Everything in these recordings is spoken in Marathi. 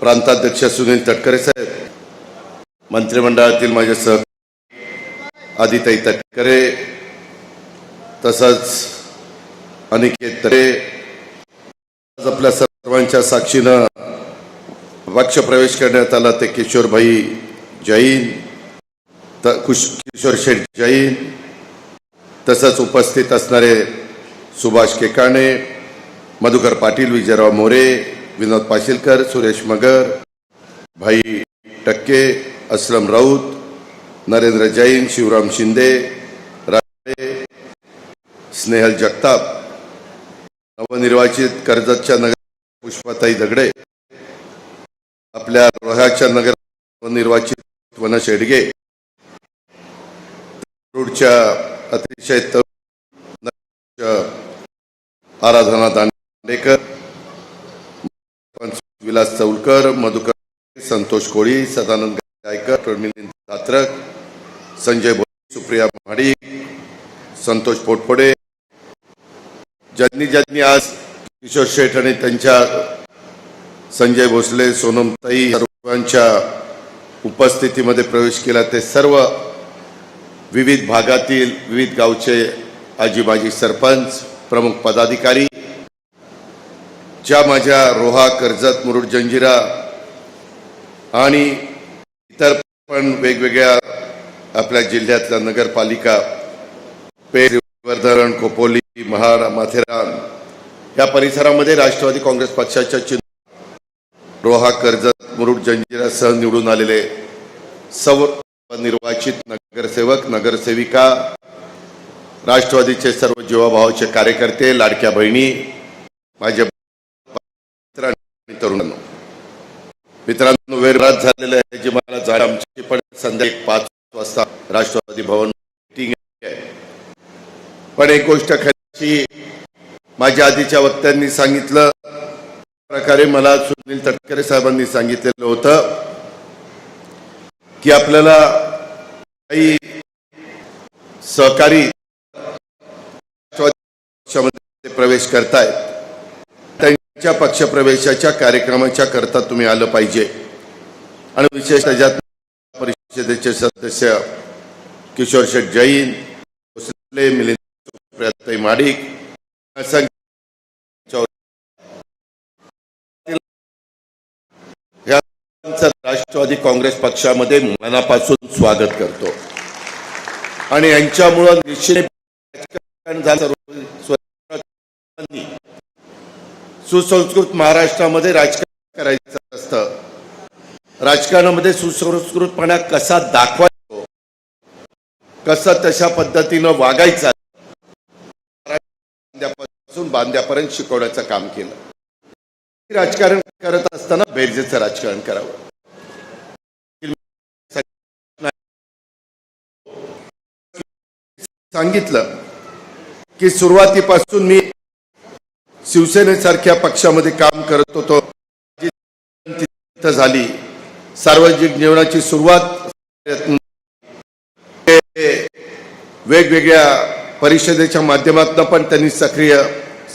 प्रांताध्यक्ष सुनील तटकरे साहेब, मंत्रिमंडळातील माझे आदिताई तटकरे, तसंच अनिकेत तरे, आपल्या सर्वांच्या साक्षीनं पक्ष प्रवेश करण्यात आला ते किशोरभाई जैन, किशोर शेठ जैन, तसंच उपस्थित असणारे सुभाष केकाणे, मधुकर पाटील, विजयराव मोरे, विनोद पाशीलकर, सुरेश मगर, भाई टक्के, असलम राऊत, नरेंद्र जैन, शिवराम शिंदे, राजे, स्नेहल जगताप, नवनिर्वाचित कर्जतच्या नगर पुष्पाताई दगडे, आपल्या रोह्याच्या नगर नवनिर्वाचित वन शेडगे, रोडच्या अतिशय आराधना दांडेकर, विलास चौलकर, मधुकर, संतोष कोळी, सदानंद गायकर, मिलिंद धात्रक, संजय भोसले, सुप्रिया महाडिक, संतोष पोटपडे, ज्यांनी आज किशोर शेठ आणि त्यांच्या संजय भोसले, सोनमताई सर्वांच्या उपस्थितीमध्ये प्रवेश केला ते सर्व विविध भागातील विविध गावचे आजी माजी सरपंच, प्रमुख पदाधिकारी, ज्या माझ्या रोहा, कर्जत, मुरुड, जंजिरा आणि इतर पण वेगवेगळ्या आपल्या जिल्ह्यातल्या नगरपालिका, पेठ, वर्धन, खोपोली, महाड, माथेरान या परिसरामध्ये राष्ट्रवादी काँग्रेस पक्षाच्या चिन्ह रोहा, कर्जत, मुरुड, जंजिरासह निवडून आलेले सर्व निर्वाचित नगरसेवक, नगरसेविका, राष्ट्रवादीचे सर्व जीवाभावाचे कार्यकर्ते, लाडक्या बहिणी, माझे मित्रांनो, वेळ रात झालेला आहे, जी मला जायला आमची पण संध्याकाळी 5 वाजता राष्ट्रवादी भवन मीटिंग आहे. पण एक गोष्ट खरी, माझ्या आधीच्या वक्त्यांनी सांगितलं प्रकारे मला सुनील तटकरे साहेबांनी सांगितलेलं होतं की आपल्याला काही सहकारी पक्षामध्ये प्रवेश करतायत, त्यांच्या पक्षप्रवेशाच्या कार्यक्रमाच्या करता तुम्ही आलं पाहिजे. आणि विशेष त्याच्यात परिषदेचे सदस्य किशोर शेठ जैन, भोसले, मिलिंद, सुप्रियाताई महाडिक, राष्ट्रवादी काँग्रेस पक्षामध्ये मनापासून स्वागत करतो. आणि यांच्यामुळं निश्चित सुसंस्कृत महाराष्ट्रामध्ये राजकारण करायचं असतं. राजकारणामध्ये सुसंस्कृतपणा कसा दाखवायचो, कसं तशा पद्धतीनं वागायचं, बांध्यापर्यंत शिकवण्याचं काम केलं. राजकारण करत असताना बेरजेचं राजकारण करावं. सांगितलं की सुरुवातीपासून मी शिवसेनेसारख्या पक्षामध्ये काम करत होतो, तिथं झाली. सार्वजनिक जीवनाची सुरुवात वेगवेगळ्या परिषदेच्या माध्यमातून पण त्यांनी सक्रिय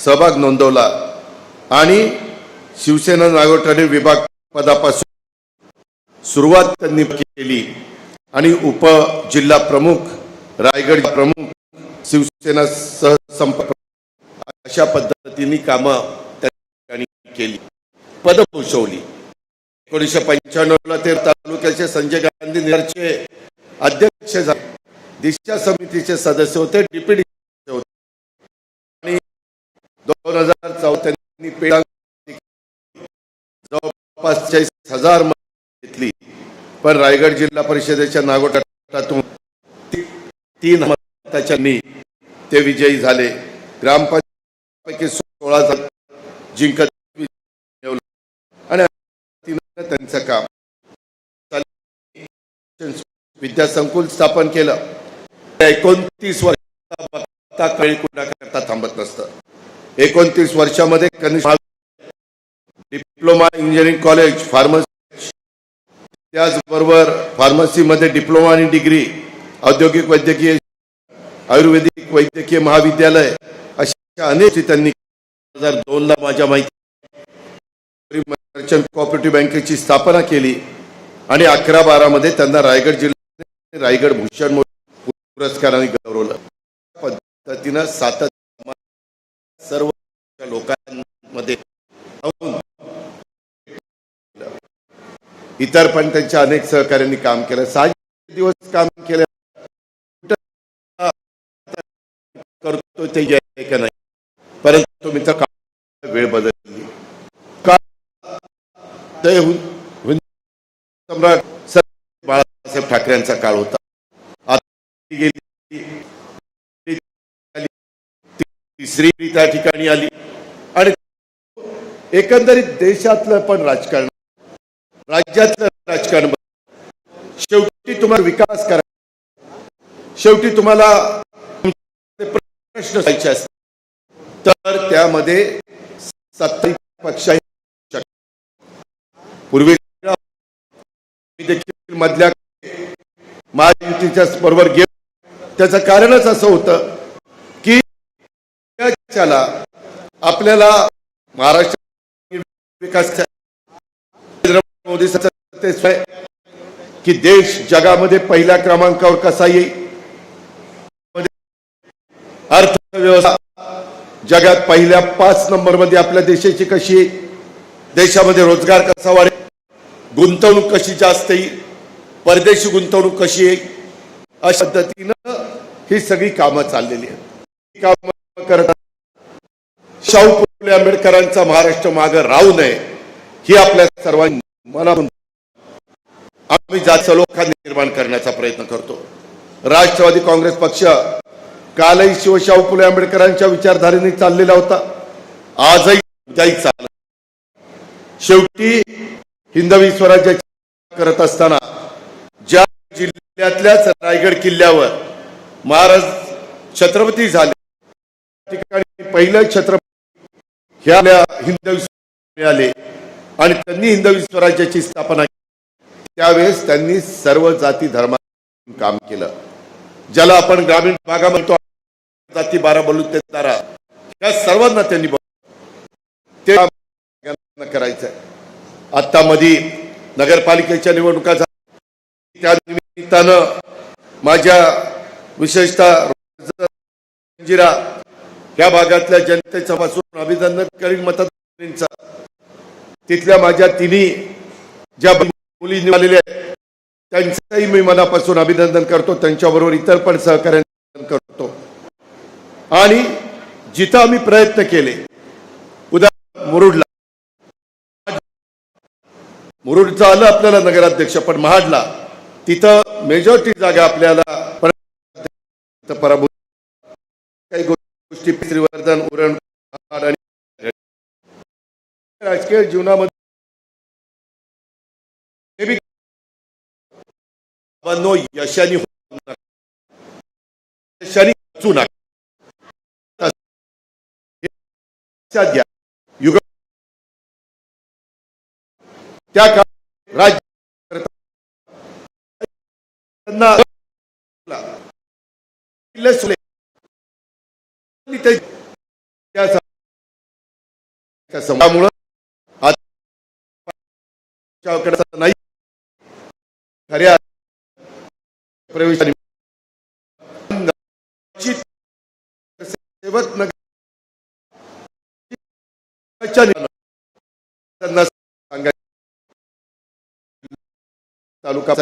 सहभाग नोंदवला आणि शिवसेना नागोठणे विभाग पदापासून सुरुवात त्यांनी केली आणि उपजिल्हा प्रमुख, रायगड प्रमुख, शिवसेना सहसंपर्क अशा पद्धतीने कामं त्यांनी केली, पद भूषवली. 1995 ते तालुक्याचे संजय गांधी नगरचे अध्यक्ष झाले, दिशा समितीचे सदस्य होते, डिप्युटी होते. आणि 2014 त्यांनी जवळपास 40,000 मतं घेतली. पण रायगड जिल्हा परिषदेच्या नागोठातून 3 मतांनी ते विजयी झाले. ग्रामपंचायतीपैकी 16 जिंकत आणि त्यांचं काम विद्यासंकुल स्थापन केलं. 29 वर्षाचा कळी कुणाकरता थांबत नसतं. 29 वर्षामध्ये कनिष्ठ डिप्लोमा इंजिनिअरिंग कॉलेज, फार्मसी, त्याचबरोबर फार्मसीमध्ये डिप्लोमा आणि डिग्री, औद्योगिक वैद्यकीय, आयुर्वेदिक वैद्यकीय महाविद्यालय, अशा अनेक त्यांनी 2002 ला माझ्या माहिती मर्चंट कोऑपरेटिव्ह बँकेची स्थापना केली आणि 11-12 मध्ये त्यांना रायगड जिल्ह्यात रायगड भूषण पुरस्काराने गौरवलं. पद्धतीनं सातत्य सर्व लोकांमध्ये इतर पण त्यांच्या अनेक सहकार्यांनी काम केलं. 6 दिवस काम केलं करतो ते का नाही, परंतु मित्र वेळ बदलली. सम्राट बाळासाहेब ठाकरेंचा काळ होता. तिसरी त्या ठिकाणी आली आणि एकंदरीत देशातलं पण राजकारण, राज्यातलं राजकारण, शेवटी तुम्हाला विकास करा, शेवटी तुम्हाला प्रश्न द्यायचे असतात, तर त्यामध्ये सत्ता पक्ष पूर्वी देखील मधल्या महायुतीच्या बरोबर गेलो. त्याचं कारणच असं होतं की आपल्याला महाराष्ट्र विकास मोदी की देश जगामध्ये पहिल्या क्रमांकावर कसा येईल, अर्थव्यवस्था जगात पहिल्या 5 नंबरमध्ये आपल्या देशाची कशी येईल, देशामध्ये रोजगार कसा वाढेल, गुंतवणूक कशी जास्त येईल, परदेशी गुंतवणूक कशी येईल, अशा पद्धतीनं ही सगळी कामं चाललेली आहेत. कामं करत शाहू फुले आंबेडकरांचा महाराष्ट्र मागे राहू नये ही आपल्या सर्वांनी मनातून आम्ही जास्त लोकांना निर्माण करण्याचा प्रयत्न करतो. राष्ट्रवादी काँग्रेस पक्ष कालही शाहू फुले आंबेडकरांच्या विचारधारेने चाललेला होता, आजही उद्याही चालला. शेवटी हिंदवी स्वराज्याची करत असताना ज्या जिल्ह्यातल्याच रायगड किल्ल्यावर महाराज छत्रपती झाले, ठिकाणी पहिलं छत्रपती ह्या हिंदवी मिळाले आणि त्यांनी हिंदवी स्वराज्याची स्थापना केली. त्यावेळेस त्यांनी सर्व जाती धर्मात काम केलं. ज्याला आपण ग्रामीण भागामध्ये जाती 12 बलुतेदार या सर्वांना त्यांनी ते करायचं. आता मध्ये नगरपालिकेच्या निवडणुका झाल्या, त्या निमित्तानं माझ्या विशेषतः जिरा या भागातल्या जनतेचं पासून अभिनंदन करीन मतदारांचा. तिथल्या माझ्या तिन्ही ज्या मुली निवडलेल्या आहेत त्यांचंही मी मनापासून अभिनंदन करतो, त्यांच्याबरोबर इतर पण सहकार्य करतो. आणि जिथं आम्ही प्रयत्न केले, उदाहरण मुरुडचा आलं आपल्याला नगराध्यक्ष, पण महाडला तिथं मेजॉरिटी जागा आपल्याला पराभूत, काही गोष्टी श्रीवर्धन उरण आणि राजकीय जीवनामध्ये यशानी घ्या. युग त्या काळात राज्य नाही खऱ्या प्रवेशाने सेवक नगर त्यांना सांगायचं तालुका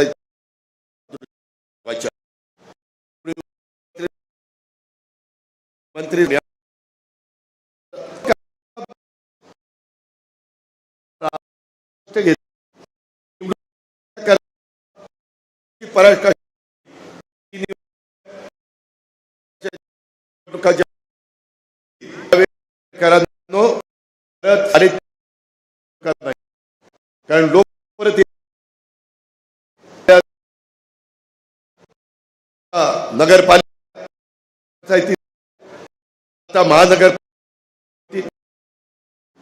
मंत्री कारण लोक परत नगरपालिका महानगर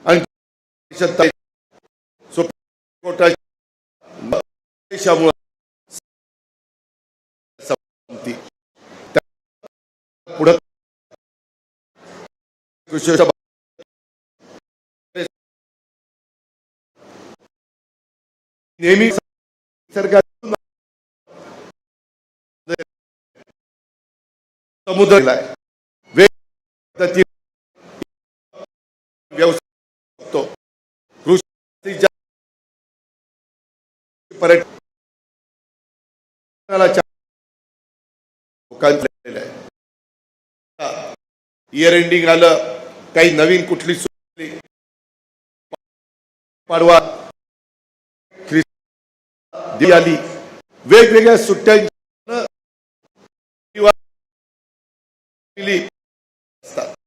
आणि सुप्रीम कोर्टाच्या पुढे नेहमी निसर्गातून समुद्र व्यवसाय होतो. कृषी पर्यटनाला इयर एंडिंग आलं, काही नवीन कुठली सुचली, पाडवा दिवाळी वेगवेगळ्या सुट्ट्या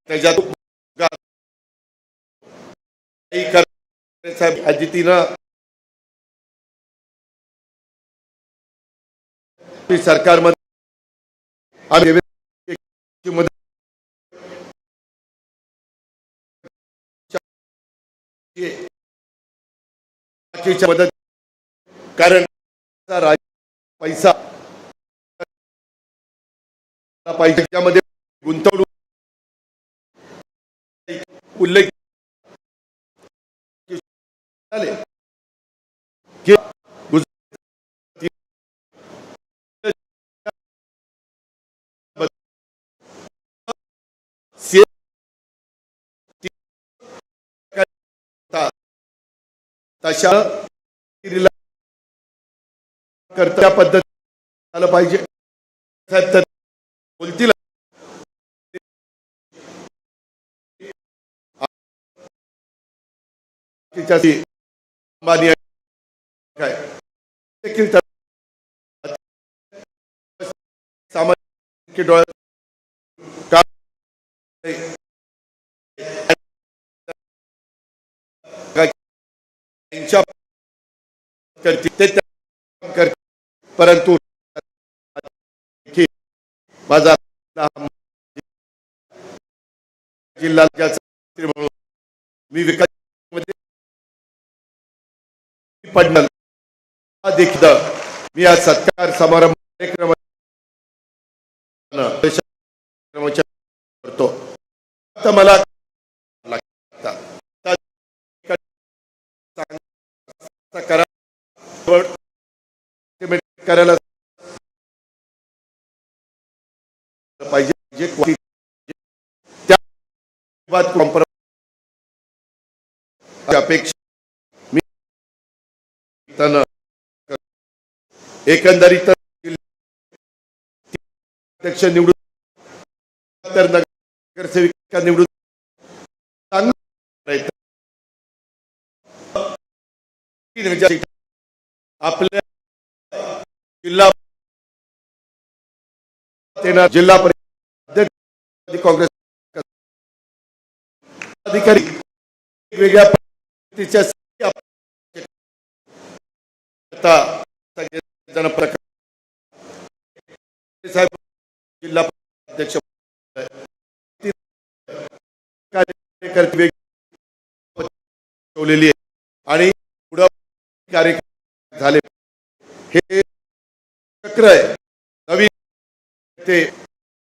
त्याच्यात अजितीनं सरकारमध्ये मदत, कारण पैसा पाहिजे त्यामध्ये गुंतवणूक उल्लेख तशा करता पद्धत झालं पाहिजे. साहेब तर बोलतील सामाजिक डोळ्यात परंतु माझा जिल्हा मी विकास पडणार देखील मी आज सत्कार समारंभ करतो. आता मला करायला पाहिजे अपेक्षा मी एकंदरीत अध्यक्ष निवडून तर नगरसेविका निवडून आपल्या जिल्हा परिषद काँग्रेस अधिकारी वेगवेगळ्या साहेब जिल्हा अध्यक्ष कार्यकर्ते ठेवलेली आहे आणि पुढे कार्यक्रम झाले. हे चक्र आहे. नवीन ते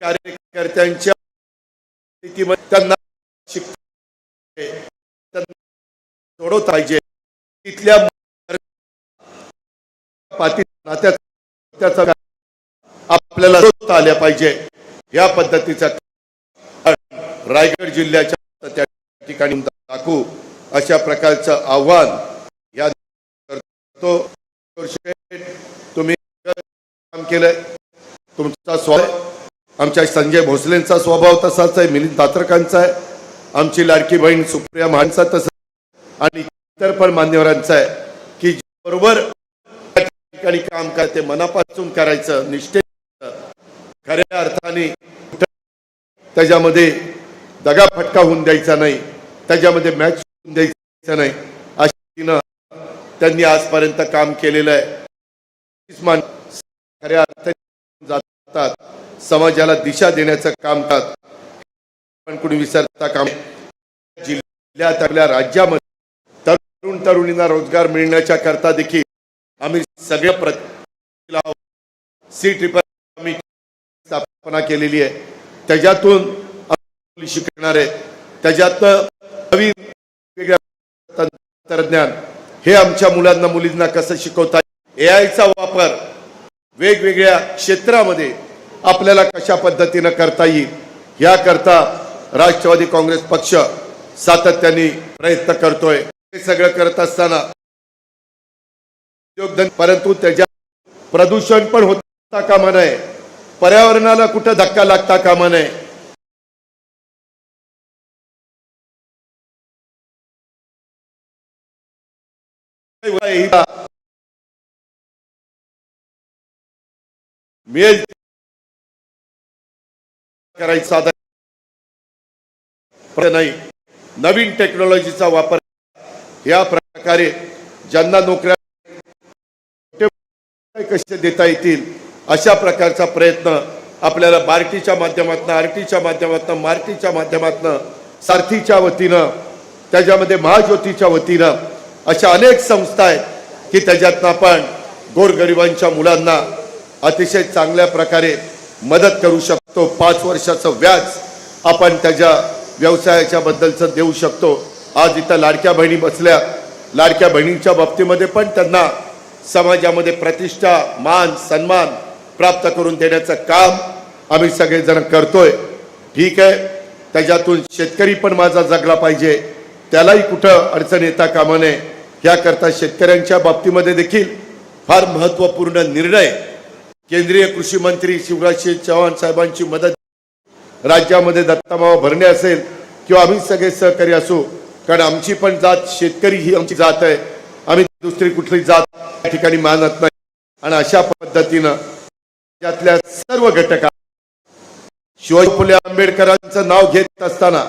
कार्यकर्त्यांच्या स्थितीमध्ये त्यांना सोडवता पाहिजे. तिथल्या नात्याचा आपल्याला आल्या पाहिजे. या पद्धतीचा रायगड जिल्ह्याच्या त्या ठिकाणी दाखवू अशा प्रकारचं आव्हान या करतो. तुम्ही काम केलंय, तुमचा स्वभाव आमच्या संजय भोसलेंचा स्वभाव तसाच आहे, मिलिंद तात्रकांचा आहे, आमची लाडकी बहीण सुप्रिया महानचा तसा आणि इतर पण मान्यवरांचा आहे की बरोबर ठिकाणी काम करते मनापासून करायचं, निष्ठेचं, खऱ्या अर्थाने त्याच्यामध्ये दगाफटका होऊन द्यायचा नाही, त्याच्यामध्ये मॅच होऊन द्यायचा नाही, अशा त्यांनी आजपर्यंत काम केलेलं आहे. खऱ्या अर्थाने जातात, समाजाला दिशा देण्याचं काम करतात. पण कोणी विसरता काम जिल्ह्यात आपल्या राज्यामध्ये तरुण तरुणींना रोजगार मिळण्याच्या करता देखील आम्ही सगळ्या आम्ही स्थापना केलेली आहे. त्याच्यातून शिकणार आहे, त्याच्यात नवीन वेगळ्या तंत्रज्ञान हे आमच्या मुलांना मुलींना कसं शिकवता येईल, एआयचा वापर वेगवेगळ्या क्षेत्रामध्ये आपल्याला कशा पद्धतीने करता येईल याकरता राष्ट्रवादी काँग्रेस पक्ष सातत्याने प्रयत्न करतोय। हे सगळं करत असताना परंतु त्याच्या प्रदूषण पण होता कामा नये, पर्यावरणाला कुठं धक्का लागता कामा नये। मिळेल करायचा नाही, नवीन टेक्नॉलॉजीचा वापर या प्रकारे ज्यांना नोकऱ्या कसे देता येतील अशा प्रकारचा प्रयत्न आपल्याला बार्टीच्या माध्यमातून, आरटीच्या माध्यमातून, मार्टीच्या माध्यमातून, सारथीच्या वतीनं, त्याच्यामध्ये महाज्योतीच्या वतीनं अशा अनेक संस्था आहेत की त्याच्यातनं आपण गोरगरिबांच्या मुलांना अतिशय चांगल्या प्रकारे मदत करू शकतो। 5 वर्षाचं व्याज आपण त्याच्या व्यवसायाच्या बद्दलचं देऊ शकतो। आज इथं लाडक्या बहिणी बसल्या, लाडक्या बहिणींच्या बाबतीमध्ये पण त्यांना समाजामध्ये प्रतिष्ठा, मान, सन्मान प्राप्त करून देण्याचं काम आम्ही सगळेजण करतोय। ठीक आहे, त्याच्यातून शेतकरी पण माझा जगला पाहिजे, त्यालाही कुठं अडचण येता कामा नये याकरता शेतकऱ्यांच्या बाबतीमध्ये देखील फार महत्त्वपूर्ण निर्णय केंद्रीय कृषी मंत्री शिवराज सिंह चौहान साहेबांची मदत राज्यामध्ये दत्तामावा भरणे असेल किंवा आम्ही सगळे सहकारी असू, कारण आमची पण जात शेतकरी ही आमची जात आहे, आम्ही दुसरी कुठली जात या ठिकाणी मानत नाही। आणि अशा पद्धतीनं त्यातल्या सर्व घटका शिवाजी फुले आंबेडकरांचं नाव घेत असताना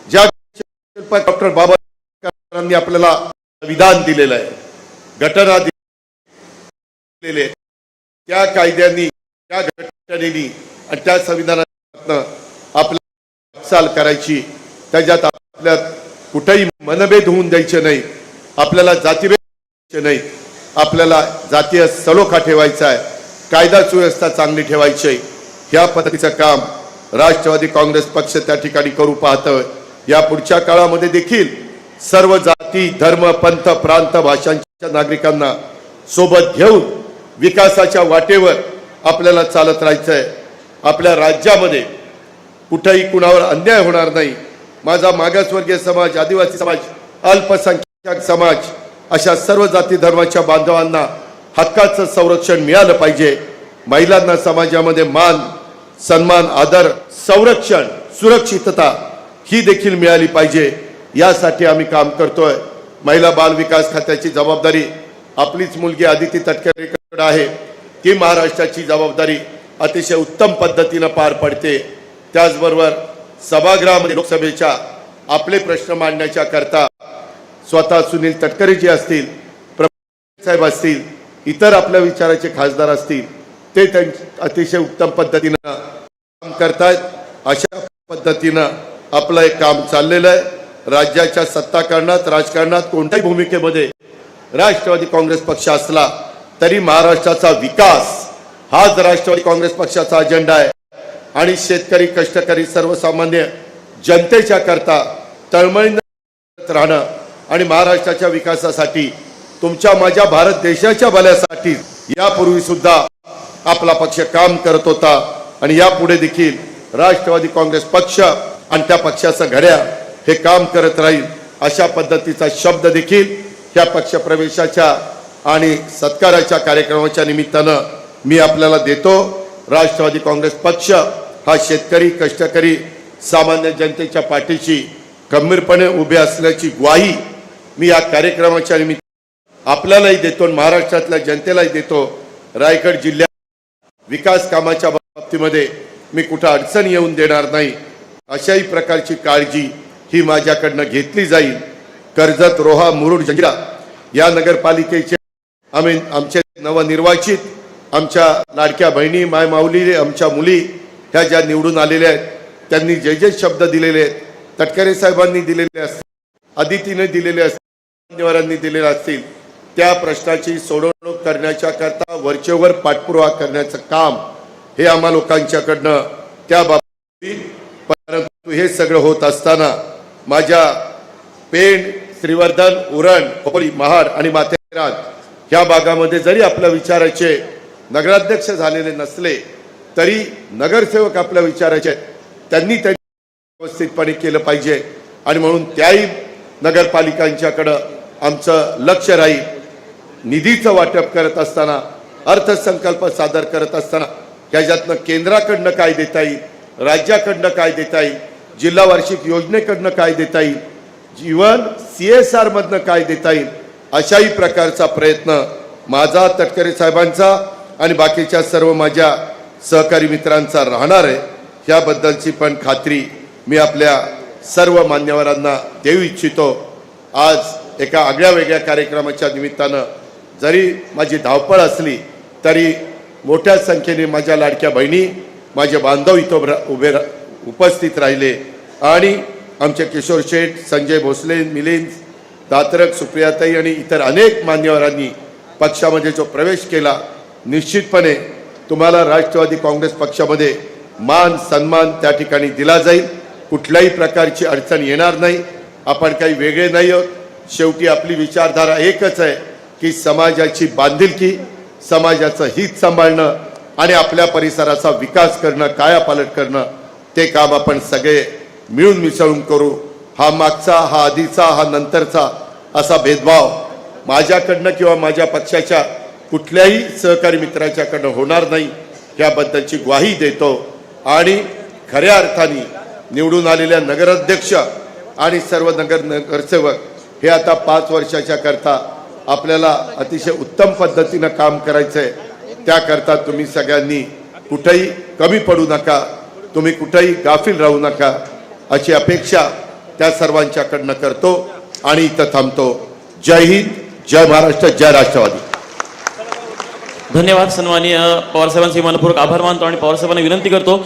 ज्या डॉक्टर बाबासाहेबांनी आपल्याला विधान दिलेलं आहे, घटना दिलेली आहे, त्या कायद्यांनी, त्या घटनेनी आणि त्या संविधानातनं आपल्या वाटचाल करायची, त्याच्यात आपल्यात कुठेही मनभेद होऊन द्यायचे नाही, आपल्याला जातीभेद द्यायचे नाही, आपल्याला जातीय सलोखा ठेवायचा आहे, कायदा सुव्यवस्था चांगली ठेवायची आहे। ह्या पद्धतीचं काम राष्ट्रवादी काँग्रेस पक्ष त्या ठिकाणी करू पाहतोय। या पुढच्या काळामध्ये देखील सर्व जाती, धर्म, पंथ, प्रांत, भाषांच्या नागरिकांना सोबत घेऊन विकासाच्या वाटेवर आपल्याला चालत राहायचंय। आपल्या राज्यामध्ये कुठेही कुणावर अन्याय होणार नाही। माझा मागासवर्गीय समाज, आदिवासी समाज, अल्पसंख्याक समाज अशा सर्व जाती धर्माच्या बांधवांना हक्काचं संरक्षण मिळालं पाहिजे। महिलांना समाजामध्ये मान, सन्मान, आदर, संरक्षण, सुरक्षितता ही देखील मिळाली पाहिजे, यासाठी आम्ही काम करतोय। महिला बाल विकास खात्याची जबाबदारी आपलीच मुलगी आदिती तटकरेकडे आहे, ती महाराष्ट्राची जबाबदारी अतिशय उत्तम पद्धतीने पार पडते। त्याचबरोबर सभागृहामध्ये लोकसभेच्या आपले प्रश्न मांडण्याच्या करता स्वतः सुनील तटकरे जी असतील, साहेब असतील, इतर आपल्या विचाराचे खासदार असतील, ते अतिशय उत्तम पद्धतीने काम करतात। अशा पद्धतीनं आपलं एक काम चाललेलं आहे। राज्याच्या सत्ताकारणात, राजकारणात कोणत्याही भूमिकेमध्ये राष्ट्रवादी काँग्रेस पक्ष असला तरी महाराष्ट्राचा विकास हाच राष्ट्रवादी काँग्रेस पक्षाचा अजेंडा आहे। आणि शेतकरी, कष्टकरी, सर्वसामान्य जनतेच्या करता तळमळीनं राहणं आणि महाराष्ट्राच्या विकासासाठी, तुमच्या माझ्या भारत देशाच्या भल्यासाठी यापूर्वी सुद्धा आपला पक्ष काम करत होता आणि यापुढे देखील राष्ट्रवादी काँग्रेस पक्ष आणि त्या पक्षाचं घड्याळ हे काम करत राहील। अशा पद्धतीचा शब्द देखील या पक्ष प्रवेशाच्या आणि सत्काराच्या कार्यक्रमाच्या निमित्तानं मी आपल्याला देतो। राष्ट्रवादी काँग्रेस पक्ष हा शेतकरी, कष्टकरी, सामान्य जनतेच्या पाठीशी खंबीरपणे उभे असल्याची ग्वाही मी या कार्यक्रमाच्या निमित्त आपल्यालाही देतो आणि महाराष्ट्रातल्या जनतेलाही देतो। रायगड जिल्ह्यात विकास कामाच्या बाबतीमध्ये मी कुठं अडचण येऊन देणार नाही, अशाही प्रकारची काळजी ही माझ्याकडनं घेतली जाईल। कर्जत, रोहा, मुरुड, जंजिरा या नगरपालिकेचे आमचे नवनिर्वाचित आमच्या लाडक्या बहिणी, मायमाऊली, आमच्या मुली ह्या ज्या निवडून आलेल्या आहेत, त्यांनी जे जे शब्द दिलेले आहेत, तटकरे साहेबांनी दिलेले असतील, आदितीने दिलेले असतील, मान्यवरांनी दिलेले असतील, त्या प्रश्नाची सोडवणूक करण्याच्या करता वरचेवर पाठपुरावा करण्याचं काम हे आम्हा लोकांच्याकडनं त्या बाबतीत। परंतु हे सगळं होत असताना माझ्या पेण, श्रीवर्धन, उरण, खोपोली, महाड आणि माथेरान ह्या भागामध्ये जरी आपल्या विचाराचे नगराध्यक्ष झालेले नसले तरी नगरसेवक आपल्या विचाराचे त्यांनी व्यवस्थितपणे केलं पाहिजे आणि म्हणून त्याही नगरपालिकांच्याकडं आमचं लक्ष राहील. निधीचं वाटप करत असताना, अर्थसंकल्प सादर करत असताना त्याच्यातनं केंद्राकडनं काय देता येईल, राज्याकडनं काय देता येईल, जिल्हा वार्षिक योजनेकडनं काय देता येईल, जीवन CSR मधनं काय देता येईल, अशाही प्रकारचा प्रयत्न माझा, तटकरे साहेबांचा आणि बाकीच्या सर्व माझ्या सहकारी मित्रांचा राहणार आहे. ह्याबद्दलची पण खात्री मी आपल्या सर्व मान्यवरांना देऊ इच्छितो. आज एका आगळ्या वेगळ्या कार्यक्रमाच्या निमित्तानं जरी माझी धावपळ असली तरी मोठ्या संख्येने माझ्या लाडक्या बहिणी, माझे बांधव इथं उपस्थित राहिले आणि आमचे किशोर शेठ, संजय भोसले, मिलिंद दातरक, सुप्रियाताई आणि इतर अनेक मान्यवरांनी पक्षामध्ये जो प्रवेश केला, निश्चितपणे तुम्हाला राष्ट्रवादी काँग्रेस पक्षामध्ये मान सन्मान त्या ठिकाणी दिला जाईल. कुठल्याही प्रकारची अडचण येणार नाही. आपण काही वेगळे नाही आहोत. शेवटी आपली विचारधारा एकच आहे की समाजाची बांधिलकी, समाजाचं हित सांभाळणं आणि आपल्या परिसराचा विकास करणं, कायापालट करणं, ते काम आपण सगळे मिळून मिसळून करू. हा मागचा, हा आधीचा, हा नंतरचा असा भेदभाव माझ्याकडनं किंवा माझ्या पक्षाच्या कुठल्याही सहकारी मित्राच्याकडनं होणार नाही, याबद्दलची ग्वाही देतो. आणि खऱ्या अर्थाने निवडून आलेल्या नगराध्यक्ष आणि सर्व नगरसेवक हे आता 5 वर्षाच्या करता आपल्याला अतिशय उत्तम पद्धतीनं काम करायचं आहे. त्याकरता तुम्ही सगळ्यांनी कुठेही कमी पडू नका, तुम्ही कुठेही गाफील राहू नका, अशी अपेक्षा त्या सर्वांच्याकडनं करतो आणि इथं थांबतो. जय हिंद, जय महाराष्ट्र, जय राष्ट्रवादी. धन्यवाद. सन्माननीय पवारसाहेबांचे मनपूर्वक आभार मानतो आणि पवारसाहेबांना विनंती करतो